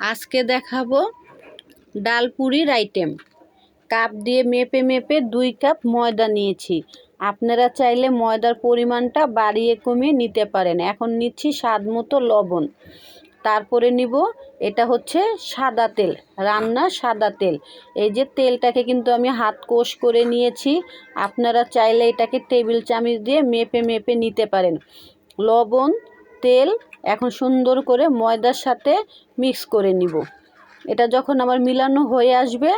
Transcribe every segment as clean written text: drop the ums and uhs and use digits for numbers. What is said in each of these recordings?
আজকে দেখাবো ডাল পুরির আইটেম। কাপ দিয়ে মেপে মেপে 2 কাপ ময়দা নিয়েছি। আপনারা চাইলে ময়দার পরিমাণটা বাড়িয়ে কমিয়ে নিতে পারেন। এখন নিচ্ছি স্বাদ মতো লবণ, তারপরে নিব এটা হচ্ছে সাদা তেল, রান্নার সাদা তেল। এই যে তেলটাকে কিন্তু আমি হাত কোষ করে নিয়েছি। আপনারা চাইলে এটাকে টেবিল চামচ দিয়ে মেপে মেপে নিতে পারেন। লবণ, তেল এখন সুন্দর করে ময়দার সাথে মিক্স করে নিব। এটা যখন আমার মিলানো হয়ে আসবে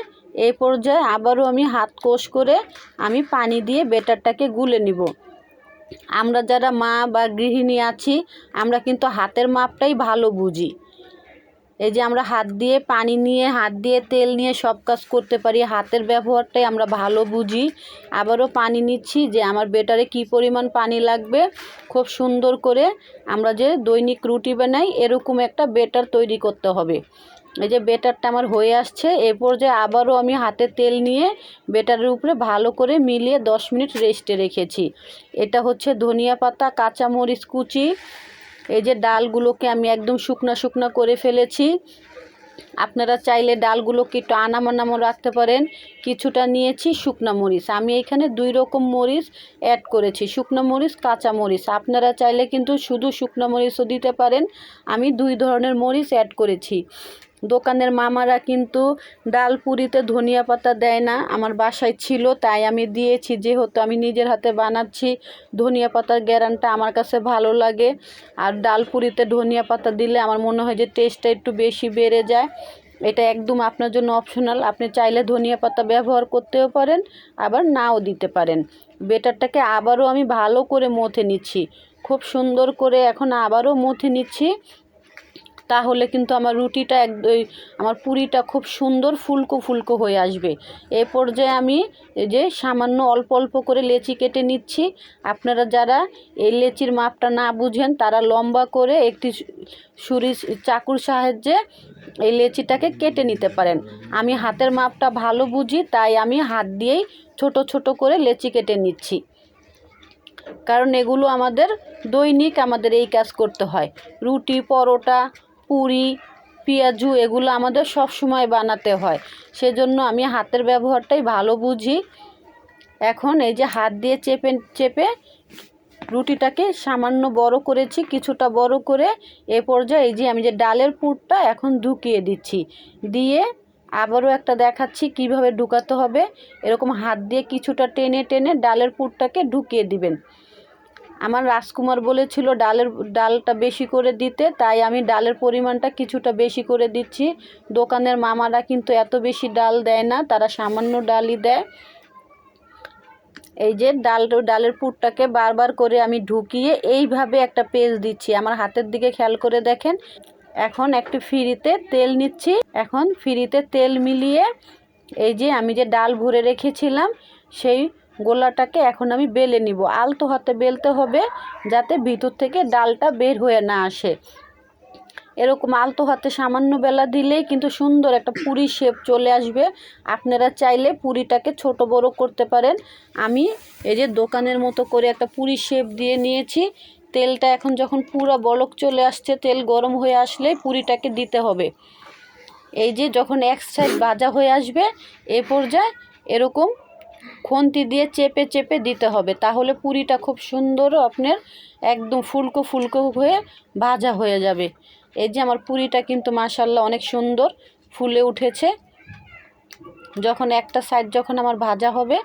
এই পর্যায়ে আবারও আমি হাত কোষ করে আমি পানি দিয়ে বেটারটাকে গুলে নিব। আমরা যারা মা বা গৃহিণী আছি আমরা কিন্তু হাতের মাপটাই ভালো বুঝি। এই যে আমরা হাত দিয়ে পানি নিয়ে হাত দিয়ে তেল নিয়ে সব কাজ করতে পারি, হাতের ব্যবহারটাই আমরা ভালো বুঝি। আবারও পানি নিচ্ছি যে আমার বেটারে কি পরিমাণ পানি লাগবে। খুব সুন্দর করে আমরা যে দৈনিক রুটি বানাই এরকম একটা বেটার তৈরি করতে হবে। এই যে বেটারটা আমার হয়ে আসছে, এই পর্যায়ে আবারও আমি হাতে তেল নিয়ে বেটারের উপরে ভালো করে মিলিয়ে 10 মিনিট রেস্টে রেখেছি। এটা হচ্ছে ধনিয়া পাতা, কাঁচামরিচ কুচি। এই যে ডালগুলোকে আমি একদম শুকনা শুকনা করে ফেলেছি। আপনারা চাইলে ডালগুলোকে একটু আনামানামও রাখতে পারেন। কিছুটা নিয়েছি শুকনা মরিচ, আমি এখানে 2 রকম মরিচ অ্যাড করেছি, শুকনো মরিচ, কাঁচা মরিচ। আপনারা চাইলে কিন্তু শুধু শুকনো মরিচও দিতে পারেন। আমি 2 ধরনের মরিচ অ্যাড করেছি। দোকানের মামারা কিন্তু ডাল পুরিতে ধনিয়া পাতা দেয় না, আমার বাসায় ছিল তাই আমি দিয়েছি। যেহেতু আমি নিজের হাতে বানাচ্ছি ধনিয়া পাতার গ্যারানটা আমার কাছে ভালো লাগে। আর ডাল পুরিতে ধনিয়া পাতা দিলে আমার মনে হয় যে টেস্টটা একটু বেশি বেড়ে যায়। এটা একদম আপনার জন্য অপশনাল, আপনি চাইলে ধনিয়া পাতা ব্যবহার করতেও পারেন আবার নাও দিতে পারেন। বেটারটাকে আবারও আমি ভালো করে মথে নিচ্ছি, খুব সুন্দর করে এখন আবারও মথে নিচ্ছি। তাহলে কিন্তু আমার রুটিটা আমার পুরিটা খুব সুন্দর ফুলকো ফুলকো হয়ে আসবে। এই পর্যায়ে আমি এই যে সামান্য অল্প অল্প করে লেচি কেটে নিচ্ছি। আপনারা যারা এই লেচির মাপটা না বুঝেন তারা লম্বা করে একটি চাকুর সাহায্যে এই লেচিটাকে কেটে নিতে পারেন। আমি হাতের মাপটা ভালো বুঝি তাই আমি হাত দিয়েই ছোট ছোট করে লেচি কেটে নিচ্ছি, কারণ এগুলো আমাদের দৈনিক আমাদের এই কাজ করতে হয়। রুটি, পরোটা, পুরি, পেঁয়াজু এগুলো আমাদের সব সময় বানাতে হয়, সেজন্য আমি হাতের ব্যবহারটাই ভালো বুঝি। এখন এই যে হাত দিয়ে চেপে চেপে রুটিটাকে সামান্য বড় করেছি, কিছুটা বড় করে এ পর্যায়ে এই যে আমি যে ডালের পুরটা এখন ঢুকিয়ে দিচ্ছি। দিয়ে আবারও একটা দেখাচ্ছি কিভাবে ঢুকাতে হবে। এরকম হাত দিয়ে কিছুটা টেনে টেনে ডালের পুরটাকে ঢুকিয়ে দিবেন। আমার রাজকুমার বলেছিল ডালটা বেশি করে দিতে, তাই আমি ডালের পরিমাণটা কিছুটা বেশি করে দিচ্ছি। দোকানের মামারা কিন্তু এত বেশি ডাল দেয় না, তারা সামান্য ডালই দেয়। এই যে ডালের পুরটাকে বারবার করে আমি ঢুকিয়ে এইভাবে একটা পেঁচ দিচ্ছি। আমার হাতের দিকে খেয়াল করে দেখেন। এখন একটু ফ্রিতে তেল নিচ্ছি। এখন ফ্রিতে তেল মিলিয়ে এই যে আমি যে ডাল ভরে রেখেছিলাম সেই গোলাটাকে এখন আমি বেলে নিব। আলতো হাতে বেলতে হবে যাতে ভিতর থেকে ডালটা বের হয়ে না আসে। এরকম আলতো হাতে সামান্য বেলা দিলেই কিন্তু সুন্দর একটা পুরি শেপ চলে আসবে। আপনারা চাইলে পুরিটাকে ছোট বড় করতে পারেন। আমি এই যে দোকানের মতো করে একটা পুরি শেপ দিয়ে নিয়েছি। তেলটা এখন যখন পুরো বলক চলে আসছে, তেল গরম হয়ে আসলে পুরিটাকে দিতে হবে। এই যে যখন এক সাইড ভাজা হয়ে আসবে এ পর্যায়ে এরকম খুন্তি দিয়ে চেপে চেপে দিতে হবে, তাহলে পুরিটা খুব সুন্দর আপনার একদম ফুলকো ফুলকো হয়ে ভাজা হয়ে যাবে। এই যে আমার পুরিটা কিন্তু মাশাআল্লাহ অনেক সুন্দর ফুলে উঠেছে। যখন একটা সাইড যখন আমার ভাজা হবে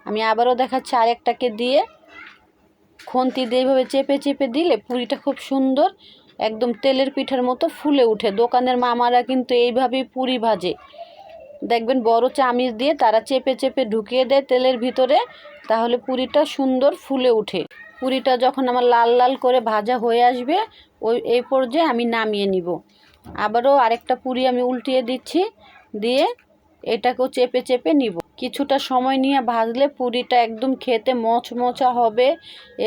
আমি আবারও দেখাচ্ছি আরেকটাকে দিয়ে খুন্তি দিয়ে এইভাবে চেপে চেপে দিলে পুরিটা খুব সুন্দর একদম তেলের পিঠার মতো ফুলে উঠে। দোকানের মামারা কিন্তু এইভাবেই পুরি ভাজে, দেখবেন বড় চামচ দিয়ে তারা চেপে চেপে ঢুকিয়ে দেয় তেলের ভিতরে, তাহলে পুরিটা সুন্দর ফুলে উঠে। পুরিটা যখন আমার লাল লাল করে ভাজা হয়ে আসবে এই পর্যায়ে আমি নামিয়ে নিব। আবারও আরেকটা পুরি আমি উল্টিয়ে দিচ্ছি, দিয়ে এটাকেও চেপে চেপে নিব। কিছুটা সময় নিয়ে ভাজলে পুরিটা একদম খেতে মচমচা হবে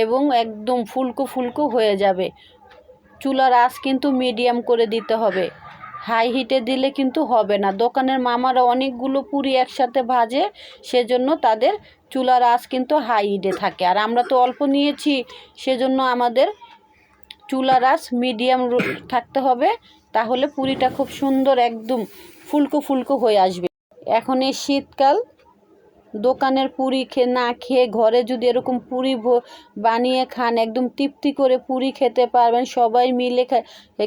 এবং একদম ফুলকো ফুলকো হয়ে যাবে। চুলার আঁচ কিন্তু মিডিয়াম করে দিতে হবে, হাই হিটে দিলে কিন্তু হবে না। দোকানের মামারা অনেকগুলো পুরি একসাথে ভাজে, সেজন্য তাদের চুলার আঁচ কিন্তু হাই হিটে থাকে। আর আমরা তো অল্প নিয়েছি, সেজন্য আমাদের চুলার আঁচ মিডিয়াম থাকতে হবে। তাহলে পুরিটা খুব সুন্দর একদম ফুলকো ফুলকো হয়ে আসবে। এখন এই শীতকাল দোকানের পুরি না খেয়ে ঘরে যদি এরকম পুরি বানিয়ে খান, একদম তৃপ্তি করে পুরি খেতে পারবেন, সবাই মিলে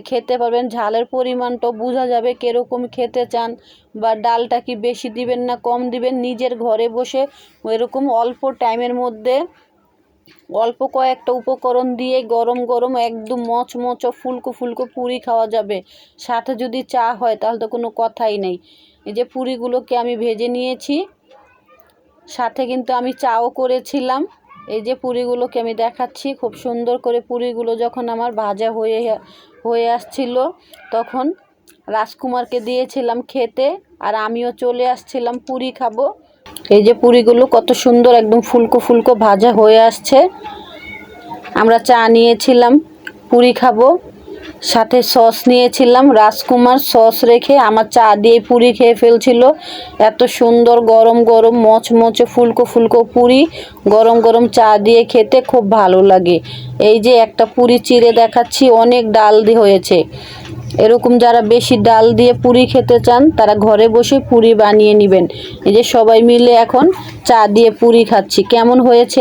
খেতে পারবেন। ঝালের পরিমাণটাও বোঝা যাবে কীরকম খেতে চান, বা ডালটা কি বেশি দিবেন না কম দিবেন। নিজের ঘরে বসে এরকম অল্প টাইমের মধ্যে অল্প কয়েকটা উপকরণ দিয়ে গরম গরম একদম মচমচ ফুলকো ফুলকো পুরি খাওয়া যাবে। সাথে যদি চা হয় তাহলে তো কোনো কথাই নেই। এই যে পুরিগুলোকে আমি ভেজে নিয়েছি, সাথে কিন্তু আমি চাও করেছিলাম। এই যে পুরিগুলোকে আমি দেখাচ্ছি, খুব সুন্দর করে পুরিগুলো যখন আমার ভাজা হয়ে আসছিল তখন রাজকুমারকে দিয়েছিলাম খেতে, আর আমিও চলে আসছিলাম পুরি খাবো। এই যে পুরিগুলো কত সুন্দর একদম ফুলকো ফুলকো ভাজা হয়ে আসছে। আমরা চা নিয়েছিলাম, পুরি খাবো, সাথে সস নিয়েছিলাম। রাজকুমার সস রেখে আমার চা দিয়ে পুরি খেয়ে ফেলছিল। এত সুন্দর গরম গরম মচমচে ফুলকো ফুলকো পুরি গরম গরম চা দিয়ে খেতে খুব ভালো লাগে। এই যে একটা পুরি চিড়ে দেখাচ্ছি, অনেক ডাল দিয়ে হয়েছে। এরকম যারা বেশি ডাল দিয়ে পুরি খেতে চান তারা ঘরে বসে পুরি বানিয়ে নেবেন। এই যে সবাই মিলে এখন চা দিয়ে পুরি খাচ্ছি। কেমন হয়েছে